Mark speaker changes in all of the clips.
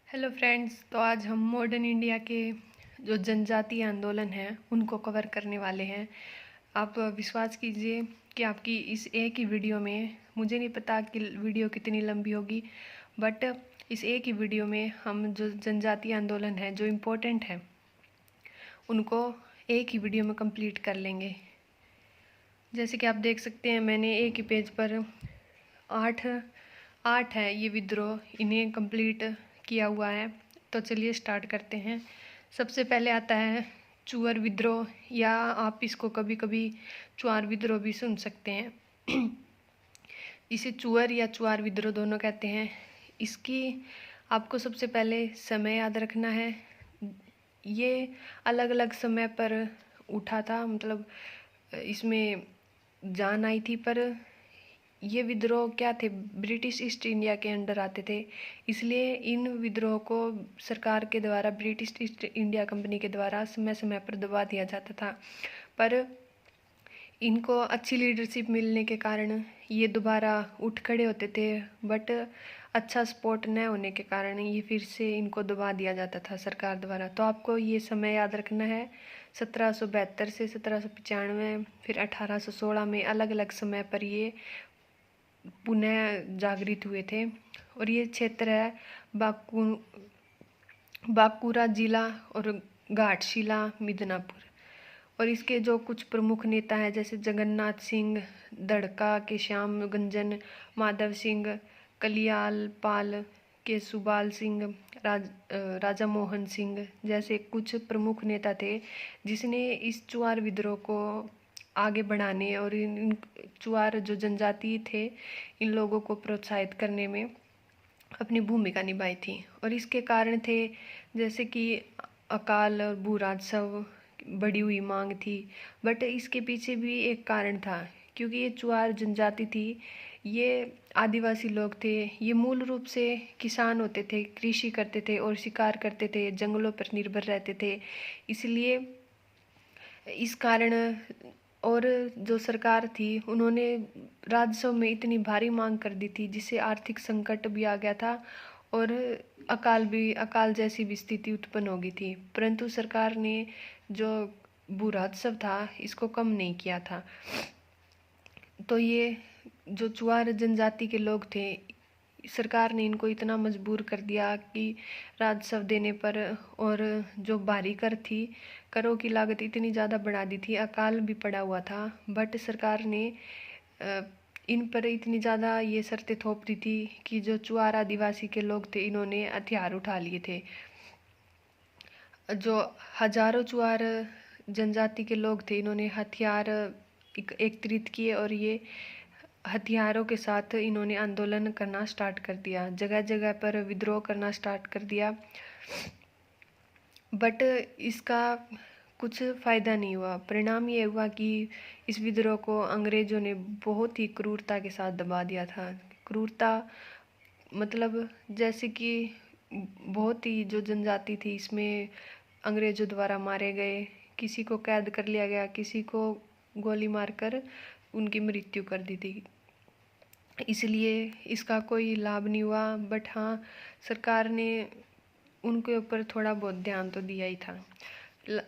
Speaker 1: Hello friends, तो आज हम मॉडर्न इंडिया के जो जनजातीय आंदोलन हैं उनको कवर करने वाले हैं। आप विश्वास कीजिए कि आपकी इस एक ही वीडियो में, मुझे नहीं पता कि वीडियो कितनी लंबी होगी, बट इस एक ही वीडियो में हम जो जनजातीय आंदोलन है जो इम्पोर्टेंट है उनको एक ही वीडियो में कंप्लीट कर लेंगे। जैसे कि आप देख सकते हैं, मैंने एक ही पेज पर आठ आठ है ये विद्रोह, इन्हें कंप्लीट किया हुआ है। तो चलिए स्टार्ट करते हैं। सबसे पहले आता है चुअर विद्रोह, या आप इसको कभी कभी चुआर विद्रोह भी सुन सकते हैं। इसे चुअर या चुआर विद्रोह दोनों कहते हैं। इसकी आपको सबसे पहले समय याद रखना है। ये अलग अलग समय पर उठा था, मतलब इसमें जान आई थी, पर ये विद्रोह क्या थे, ब्रिटिश ईस्ट इंडिया के अंडर आते थे, इसलिए इन विद्रोह को सरकार के द्वारा, ब्रिटिश ईस्ट इंडिया कंपनी के द्वारा समय समय पर दबा दिया जाता था। पर इनको अच्छी लीडरशिप मिलने के कारण ये दोबारा उठ खड़े होते थे, बट अच्छा सपोर्ट न होने के कारण ये फिर से इनको दबा दिया जाता था सरकार द्वारा। तो आपको ये समय याद रखना है, 1772 से 1795, फिर 1816 में अलग अलग समय पर ये पुनः जागृत हुए थे। और ये क्षेत्र है बांकुरा जिला और घाटशिला मिदनापुर। और इसके जो कुछ प्रमुख नेता हैं, जैसे जगन्नाथ सिंह दड़का के, श्याम गंजन, माधव सिंह, कलियाल पाल के, सुबाल सिंह, राजा मोहन सिंह जैसे कुछ प्रमुख नेता थे, जिसने इस चुआर विद्रोह को आगे बढ़ाने और इन चुआर जो जनजाति थे इन लोगों को प्रोत्साहित करने में अपनी भूमिका निभाई थी। और इसके कारण थे जैसे कि अकाल और भू राजस्व, बढ़ी हुई मांग थी। बट इसके पीछे भी एक कारण था, क्योंकि ये चुआर जनजाति थी, ये आदिवासी लोग थे, ये मूल रूप से किसान होते थे, कृषि करते थे और शिकार करते थे, जंगलों पर निर्भर रहते थे। इसलिए इस कारण, और जो सरकार थी उन्होंने राजस्व में इतनी भारी मांग कर दी थी, जिससे आर्थिक संकट भी आ गया था और अकाल जैसी भी स्थिति उत्पन्न हो गई थी। परंतु सरकार ने जो भू राजस्व था इसको कम नहीं किया था। तो ये जो चुआर जनजाति के लोग थे, सरकार ने इनको इतना मजबूर कर दिया कि राजस्व देने पर, और जो भारी कर थी, करों की लागत इतनी ज़्यादा बढ़ा दी थी, अकाल भी पड़ा हुआ था, बट सरकार ने इन पर इतनी ज़्यादा ये शर्तें थोप दी थी कि जो चुआर आदिवासी के लोग थे इन्होंने हथियार उठा लिए थे। जो हजारों चुआर जनजाति के लोग थे इन्होंने हथियार एकत्रित किए और ये हथियारों के साथ इन्होंने आंदोलन करना स्टार्ट कर दिया, जगह जगह पर विद्रोह करना स्टार्ट कर दिया। बट इसका कुछ फ़ायदा नहीं हुआ। परिणाम ये हुआ कि इस विद्रोह को अंग्रेज़ों ने बहुत ही क्रूरता के साथ दबा दिया था। क्रूरता मतलब जैसे कि बहुत ही जो जनजाति थी इसमें अंग्रेज़ों द्वारा मारे गए, किसी को कैद कर लिया गया, किसी को गोली मारकर उनकी मृत्यु कर दी थी। इसलिए इसका कोई लाभ नहीं हुआ। बट हाँ, सरकार ने उनके ऊपर थोड़ा बहुत ध्यान तो दिया ही था।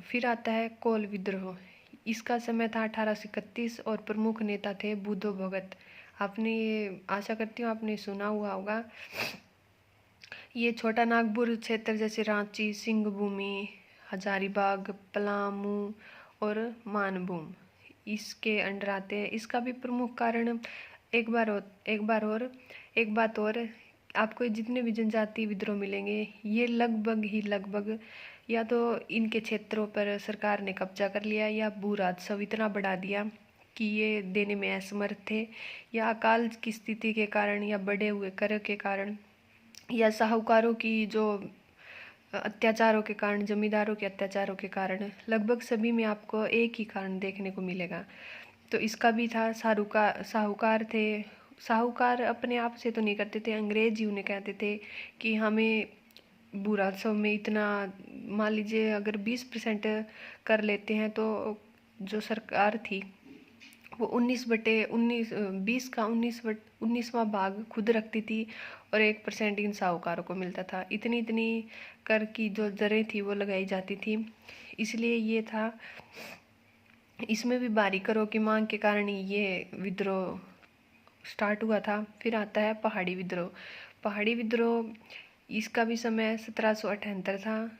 Speaker 1: फिर आता है कोल विद्रोह। इसका समय था 1831 और प्रमुख नेता थे बुद्धो भगत। आपने ये, आशा करती हूँ आपने सुना हुआ होगा। ये छोटा नागपुर क्षेत्र जैसे रांची, सिंहभूमि, हजारीबाग, पलामू और मानभूम इसके अंडर आते हैं। इसका भी प्रमुख कारण एक बात और, आपको जितने भी जनजाति विद्रोह मिलेंगे ये लगभग या तो इनके क्षेत्रों पर सरकार ने कब्जा कर लिया, या भू राजस्व इतना बढ़ा दिया कि ये देने में असमर्थ थे, या अकाल की स्थिति के कारण, या बढ़े हुए कर के कारण, या साहूकारों की जो अत्याचारों के कारण, जमींदारों के अत्याचारों के कारण। लगभग सभी में आपको एक ही कारण देखने को मिलेगा। तो इसका भी था, साहूकार थे। साहूकार अपने आप से तो नहीं करते थे, अंग्रेज ही उन्हें कहते थे कि हमें भू राजस्व में इतना, मान लीजिए अगर 20% कर लेते हैं, तो जो सरकार थी वो 19/19 20 का 19वां भाग खुद रखती थी और 1% इन साहूकारों को मिलता था। इतनी इतनी कर की जो दरें थी वो लगाई जाती थी। इसलिए ये था, इसमें भी भारी करों की मांग के कारण ये विद्रोह स्टार्ट हुआ था। फिर आता है पहाड़ी विद्रोह। पहाड़ी विद्रोह, इसका भी समय 1778 था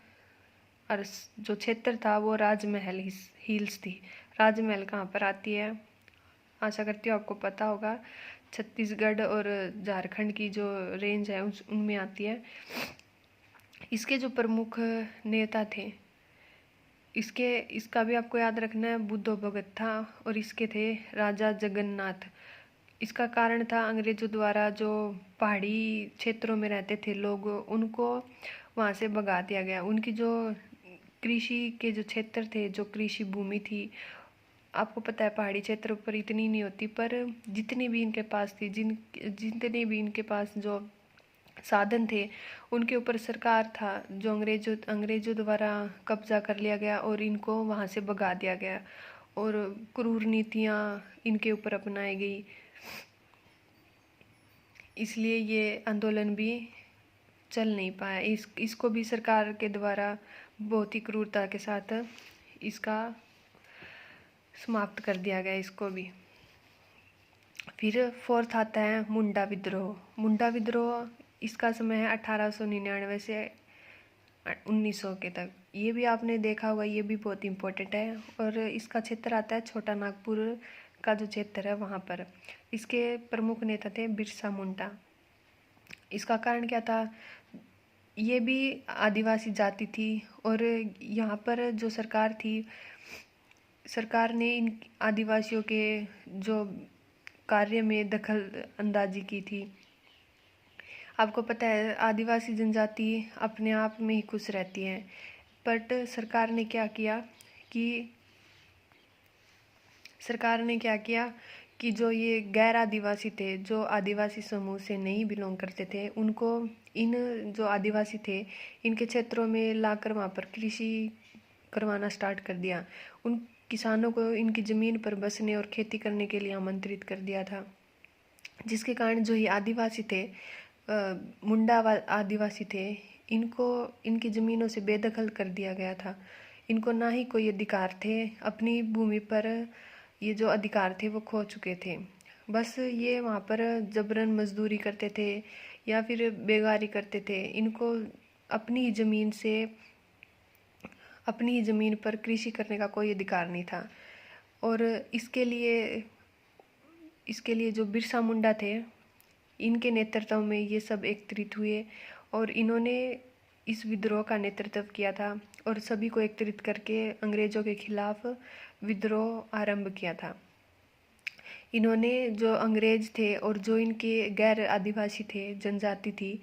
Speaker 1: और जो क्षेत्र था वो राजमहल हिल्स थी। राजमहल कहाँ पर आती है, आशा करती हूँ आपको पता होगा। छत्तीसगढ़ और झारखंड की जो रेंज है उनमें आती है। इसके जो प्रमुख नेता थे, इसका भी आपको याद रखना है, बुद्धो भगत था और इसके थे राजा जगन्नाथ। इसका कारण था अंग्रेजों द्वारा जो पहाड़ी क्षेत्रों में रहते थे लोग, उनको वहाँ से भगा दिया गया। उनकी जो कृषि के जो क्षेत्र थे, जो कृषि भूमि थी, आपको पता है पहाड़ी क्षेत्रों पर इतनी नहीं होती, पर जितनी भी इनके पास थी, जितने भी इनके पास जो साधन थे, उनके ऊपर सरकार था जो अंग्रेजों द्वारा कब्जा कर लिया गया और इनको वहाँ से भगा दिया गया और क्रूर नीतियाँ इनके ऊपर अपनाई गई। इसलिए ये आंदोलन भी चल नहीं पाया। इसको भी सरकार के द्वारा बहुत ही क्रूरता के साथ इसका समाप्त कर दिया गया, इसको भी। फिर फोर्थ आता है मुंडा विद्रोह। मुंडा विद्रोह, इसका समय है 1899 से 1900 के तक। ये भी आपने देखा होगा, ये भी बहुत इम्पोर्टेंट है। और इसका क्षेत्र आता है छोटा नागपुर का जो क्षेत्र है वहाँ पर। इसके प्रमुख नेता थे बिरसा मुंडा। इसका कारण क्या था, ये भी आदिवासी जाति थी और यहाँ पर जो सरकार थी, सरकार ने इन आदिवासियों के जो कार्य में दखल अंदाजी की थी। आपको पता है आदिवासी जनजाति अपने आप में ही खुश रहती है, बट सरकार ने क्या किया कि जो ये गैर आदिवासी थे, जो आदिवासी समूह से नहीं बिलोंग करते थे, उनको इन जो आदिवासी थे इनके क्षेत्रों में लाकर वहाँ पर कृषि करवाना स्टार्ट कर दिया। उन किसानों को इनकी ज़मीन पर बसने और खेती करने के लिए आमंत्रित कर दिया था, जिसके कारण जो ये आदिवासी थे, मुंडा आदिवासी थे, इनको इनकी ज़मीनों से बेदखल कर दिया गया था। इनको ना ही कोई अधिकार थे अपनी भूमि पर, ये जो अधिकार थे वो खो चुके थे। बस ये वहाँ पर जबरन मजदूरी करते थे या फिर बेगारी करते थे। इनको अपनी ज़मीन पर कृषि करने का कोई अधिकार नहीं था। और इसके लिए जो बिरसा मुंडा थे, इनके नेतृत्व में ये सब एकत्रित हुए और इन्होंने इस विद्रोह का नेतृत्व किया था और सभी को एकत्रित करके अंग्रेजों के खिलाफ विद्रोह आरंभ किया था। इन्होंने जो अंग्रेज थे और जो इनके गैर आदिवासी थे, जनजाति थी,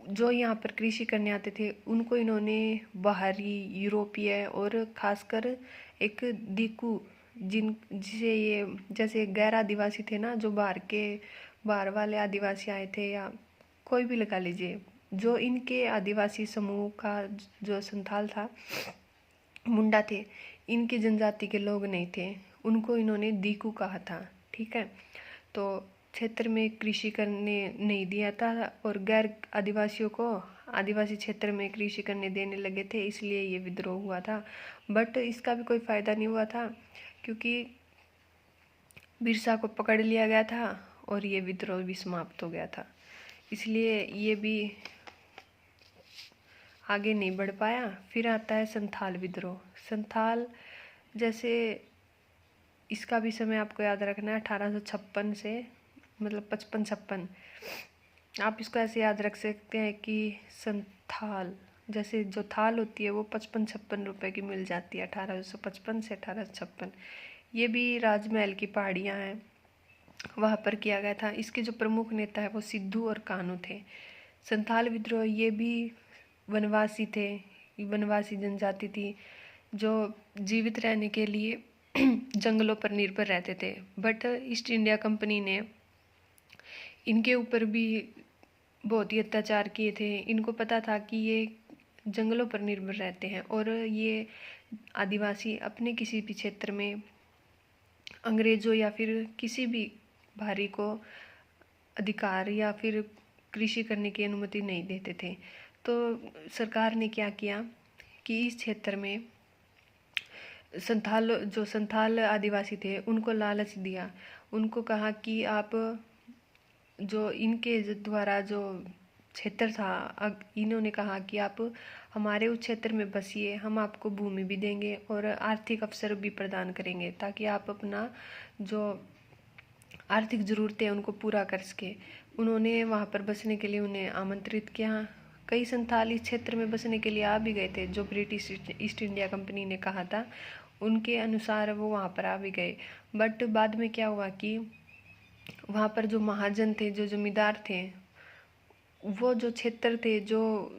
Speaker 1: जो यहाँ पर कृषि करने आते थे, उनको इन्होंने बाहरी यूरोपीय और खासकर एक दीकू, जिसे ये जैसे गैर आदिवासी थे ना, जो बाहर वाले आदिवासी आए थे, या कोई भी लगा लीजिए, जो इनके आदिवासी समूह का जो संथाल था, मुंडा थे, इनकी जनजाति के लोग नहीं थे, उनको इन्होंने दीकू कहा था। ठीक है, तो क्षेत्र में कृषि करने नहीं दिया था और गैर आदिवासियों को आदिवासी क्षेत्र में कृषि करने देने लगे थे, इसलिए ये विद्रोह हुआ था। बट इसका भी कोई फ़ायदा नहीं हुआ था क्योंकि बिरसा को पकड़ लिया गया था और ये विद्रोह भी समाप्त हो गया था। इसलिए ये भी आगे नहीं बढ़ पाया। फिर आता है संथाल विद्रोह। संथाल, जैसे इसका भी समय आपको याद रखना है 1856 से, मतलब 55-56। आप इसको ऐसे याद रख सकते हैं कि संथाल, जैसे जो थाल होती है वो 55-56 रुपए की मिल जाती है, 1855 से 1856। ये भी राजमहल की पहाड़ियाँ हैं, वहाँ पर किया गया था। इसके जो प्रमुख नेता है वो सिद्धू और कान्हू थे। संथाल विद्रोह, ये भी वनवासी थे, वनवासी जनजाति थी जो जीवित रहने के लिए जंगलों पर निर्भर रहते थे। बट ईस्ट इंडिया कंपनी ने इनके ऊपर भी बहुत ही अत्याचार किए थे। इनको पता था कि ये जंगलों पर निर्भर रहते हैं और ये आदिवासी अपने किसी भी क्षेत्र में अंग्रेजों या फिर किसी भी बाहरी को अधिकार या फिर कृषि करने की अनुमति नहीं देते थे। तो सरकार ने क्या किया कि इस क्षेत्र में संथाल आदिवासी थे उनको लालच दिया। उनको कहा कि आप जो इनके द्वारा जो क्षेत्र था, इन्होंने कहा कि आप हमारे उस क्षेत्र में बसिए, हम आपको भूमि भी देंगे और आर्थिक अवसर भी प्रदान करेंगे ताकि आप अपना जो आर्थिक ज़रूरतें उनको पूरा कर सके। उन्होंने वहाँ पर बसने के लिए उन्हें आमंत्रित किया। कई संथाल इस क्षेत्र में बसने के लिए आ भी गए थे, जो ब्रिटिश ईस्ट इंडिया कंपनी ने कहा था उनके अनुसार वो वहाँ पर आ भी गए। बट बाद में क्या हुआ कि वहाँ पर जो महाजन थे, जो जमींदार थे, वो जो क्षेत्र थे जो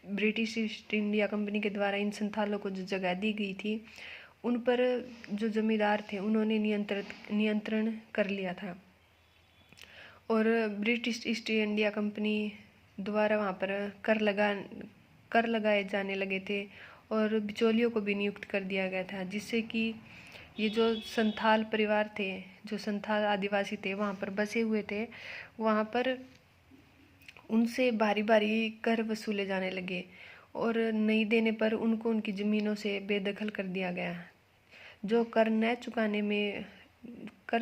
Speaker 1: ब्रिटिश ईस्ट इंडिया कंपनी के द्वारा इन संथालों को जो जगह दी गई थी, उन पर जो जमींदार थे उन्होंने नियंत्रण कर लिया था और ब्रिटिश ईस्ट इंडिया कंपनी द्वारा वहाँ पर कर लगाए जाने लगे थे और बिचौलियों को भी नियुक्त कर दिया गया था, जिससे कि ये जो संथाल परिवार थे, जो संथाल आदिवासी थे वहाँ पर बसे हुए थे, वहाँ पर उनसे बारी बारी कर वसूले जाने लगे और नहीं देने पर उनको उनकी ज़मीनों से बेदखल कर दिया गया। जो कर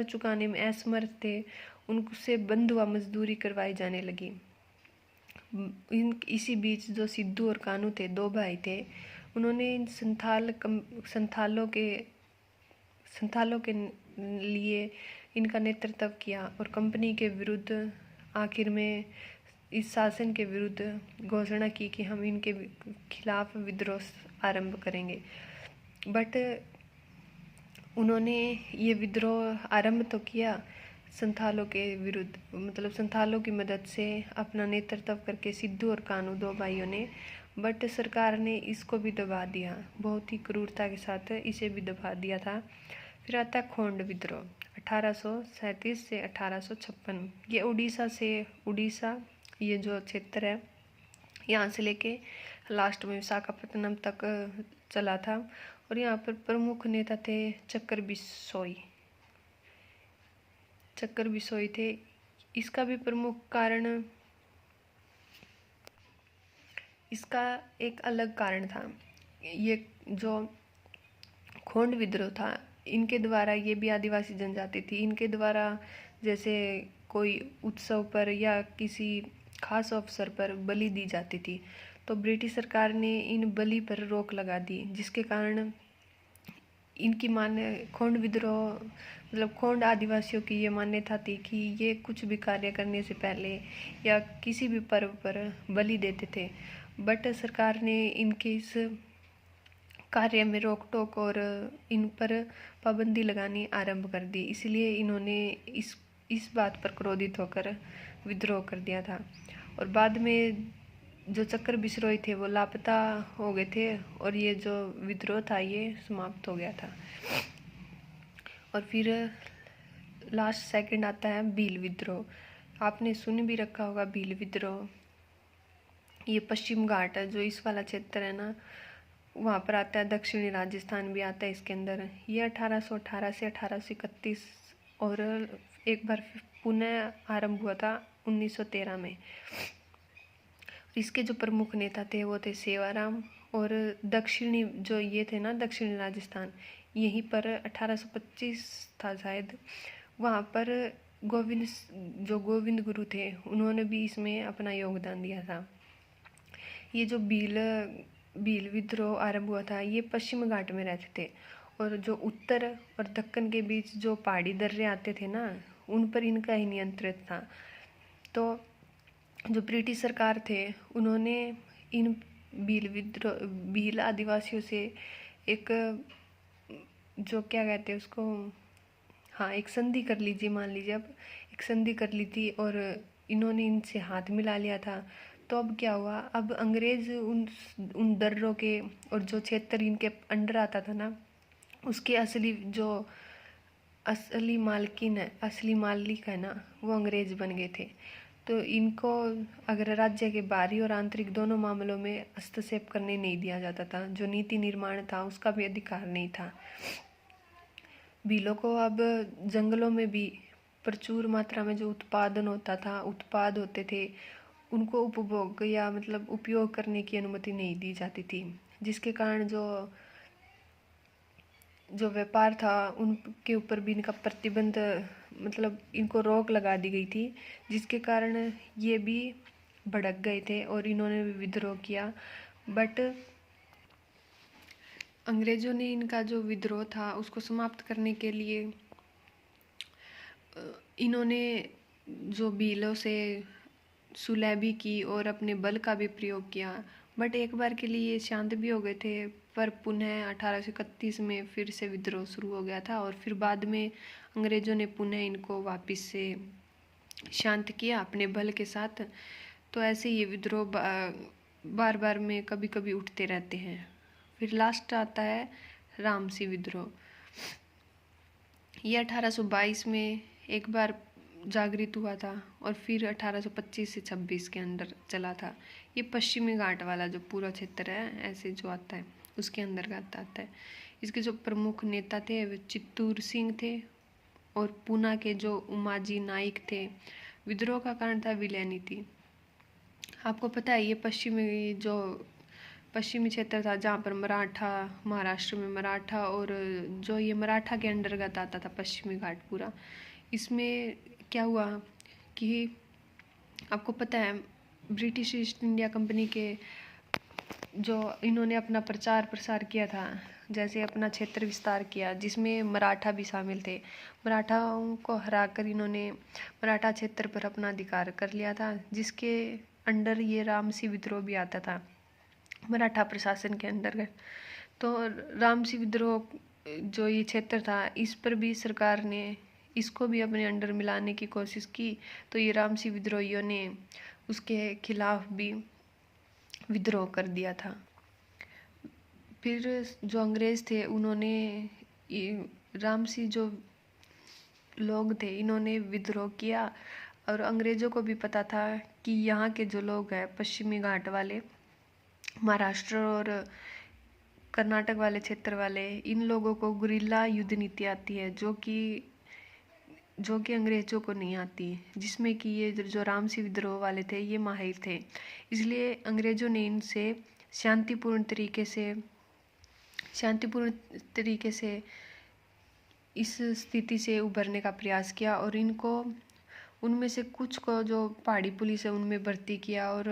Speaker 1: चुकाने में असमर्थ थे उनसे बंधुआ मजदूरी करवाई जाने लगी। इसी बीच जो सिद्धू और कानू थे, दो भाई थे, उन्होंने इन संथालों के लिए इनका नेतृत्व किया और कंपनी के विरुद्ध आखिर में इस शासन के विरुद्ध घोषणा की कि हम इनके खिलाफ विद्रोह आरंभ करेंगे। बट उन्होंने ये विद्रोह आरंभ तो किया संथालों के विरुद्ध, मतलब संथालों की मदद से अपना नेतृत्व करके सिद्धू और कानू दो भाइयों ने, बट सरकार ने इसको भी दबा दिया, बहुत ही क्रूरता के साथ इसे भी दबा दिया था। फिर आता है खोंड विद्रोह 1837 से 1856। ये उड़ीसा ये जो क्षेत्र है यहाँ से लेके लास्ट में विशाखापट्टनम तक चला था और यहाँ पर प्रमुख नेता थे चक्कर बिसोई थे। इसका भी प्रमुख कारण, इसका एक अलग कारण था। ये जो खोंड विद्रोह था, इनके द्वारा, ये भी आदिवासी जनजाति थी, इनके द्वारा जैसे कोई उत्सव पर या किसी खास अवसर पर बलि दी जाती थी, तो ब्रिटिश सरकार ने इन बलि पर रोक लगा दी, जिसके कारण इनकी खोंड विद्रोह मतलब खोंड आदिवासियों की ये मान्यता थी कि ये कुछ भी कार्य करने से पहले या किसी भी पर्व पर बलि देते थे। बट सरकार ने इनके इस कार्य में रोक टोक और इन पर पाबंदी लगानी आरंभ कर दी, इसलिए इन्होंने इस बात पर क्रोधित होकर विद्रोह कर दिया था। और बाद में जो चक्कर बिसरोई थे वो लापता हो गए थे और ये जो विद्रोह था ये समाप्त हो गया था। और फिर लास्ट सेकंड आता है भील विद्रोह। आपने सुन भी रखा होगा भील विद्रोह। ये पश्चिम घाट है, जो इस वाला क्षेत्र है ना, वहाँ पर आता है। दक्षिणी राजस्थान भी आता है इसके अंदर। ये 1818 से 1831 और एक बार पुनः आरंभ हुआ था 1913 में। इसके जो प्रमुख नेता थे वो थे सेवाराम, और दक्षिणी जो ये थे ना, दक्षिणी राजस्थान, यहीं पर 1825 था शायद, वहाँ पर गोविंद गुरु थे, उन्होंने भी इसमें अपना योगदान दिया था। ये जो भील विद्रोह आरंभ हुआ था, ये पश्चिम घाट में रहते थे और जो उत्तर और दक्कन के बीच जो पहाड़ी दर्रे आते थे ना, उन पर इनका ही नियंत्रण था। तो जो ब्रिटिश सरकार थे उन्होंने इन भील आदिवासियों से एक, जो क्या कहते हैं उसको, हाँ, एक संधि कर लीजिए, मान लीजिए अब एक संधि कर ली थी और इन्होंने इनसे हाथ मिला लिया था। तो अब क्या हुआ, अब अंग्रेज उन दर्रों के और जो क्षेत्र इनके अंडर आता था ना, उसके असली मालिक है ना, वो अंग्रेज बन गए थे। तो इनको अगर राज्य के बाहरी और आंतरिक दोनों मामलों में हस्तक्षेप करने नहीं दिया जाता था। जो नीति निर्माण था उसका भी अधिकार नहीं था। भीलों को अब जंगलों में भी प्रचुर मात्रा में जो उत्पाद होते थे उनको उपभोग या मतलब उपयोग करने की अनुमति नहीं दी जाती थी, जिसके कारण जो व्यापार था उनके ऊपर भी इनका प्रतिबंध, मतलब इनको रोक लगा दी गई थी, जिसके कारण ये भी भड़क गए थे और इन्होंने भी विद्रोह किया। बट अंग्रेज़ों ने इनका जो विद्रोह था उसको समाप्त करने के लिए इन्होंने जो भीलों से सुलह भी की और अपने बल का भी प्रयोग किया। बट एक बार के लिए शांत भी हो गए थे, पर पुनः 1831 में फिर से विद्रोह शुरू हो गया था और फिर बाद में अंग्रेज़ों ने पुनः इनको वापस से शांत किया अपने बल के साथ। तो ऐसे ये विद्रोह बार बार में कभी कभी उठते रहते हैं। फिर लास्ट आता है रामसी विद्रोह। ये 1822 में एक बार जागृत हुआ था और फिर 1825 से 26 के अंदर चला था। ये पश्चिमी घाट वाला जो पूरा क्षेत्र है ऐसे जो आता है उसके अंतर्गत आता है। इसके जो प्रमुख नेता थे वे चित्तूर सिंह थे और पूना के जो उमाजी नाइक थे। विद्रोह का कारण था विलय नीति। आपको पता है ये पश्चिमी क्षेत्र था जहाँ पर मराठा, महाराष्ट्र में मराठा, और जो ये मराठा के अंतर्गत आता था पश्चिमी घाट पूरा। इसमें क्या हुआ कि आपको पता है ब्रिटिश ईस्ट इंडिया कंपनी के जो इन्होंने अपना प्रचार प्रसार किया था, जैसे अपना क्षेत्र विस्तार किया जिसमें मराठा भी शामिल थे। मराठाओं को हराकर इन्होंने मराठा क्षेत्र पर अपना अधिकार कर लिया था, जिसके अंडर ये रामसी विद्रोह भी आता था मराठा प्रशासन के अंतर्गत। तो रामसी विद्रोह जो ये क्षेत्र था इस पर भी सरकार ने इसको भी अपने अंडर मिलाने की कोशिश की। तो ये रामसी विद्रोहियों ने उसके खिलाफ भी विद्रोह कर दिया था। फिर जो अंग्रेज़ थे उन्होंने रामसी जो लोग थे इन्होंने विद्रोह किया और अंग्रेज़ों को भी पता था कि यहाँ के जो लोग हैं पश्चिमी घाट वाले, महाराष्ट्र और कर्नाटक वाले क्षेत्र वाले, इन लोगों को गुरिल्ला युद्ध नीति आती है जो कि अंग्रेज़ों को नहीं आती, जिसमें कि ये जो रामसी विद्रोह वाले थे ये माहिर थे। इसलिए अंग्रेज़ों ने इनसे शांतिपूर्ण तरीके से इस स्थिति से उभरने का प्रयास किया और इनको उनमें से कुछ को जो पहाड़ी पुलिस है उनमें भर्ती किया और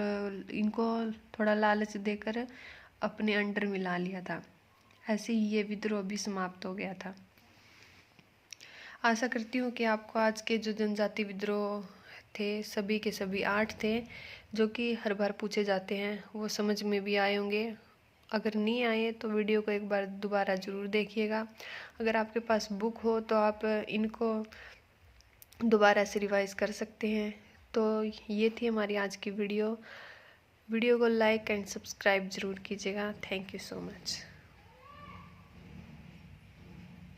Speaker 1: इनको थोड़ा लालच देकर अपने अंडर मिला लिया था। ऐसे ही ये विद्रोह भी समाप्त हो गया था। आशा करती हूँ कि आपको आज के जो जनजाति विद्रोह थे सभी के सभी 8 थे जो कि हर बार पूछे जाते हैं वो समझ में भी आए होंगे। अगर नहीं आए तो वीडियो को एक बार दोबारा ज़रूर देखिएगा। अगर आपके पास बुक हो तो आप इनको दोबारा से रिवाइज कर सकते हैं। तो ये थी हमारी आज की वीडियो को लाइक एंड सब्सक्राइब ज़रूर कीजिएगा। Thank you so much.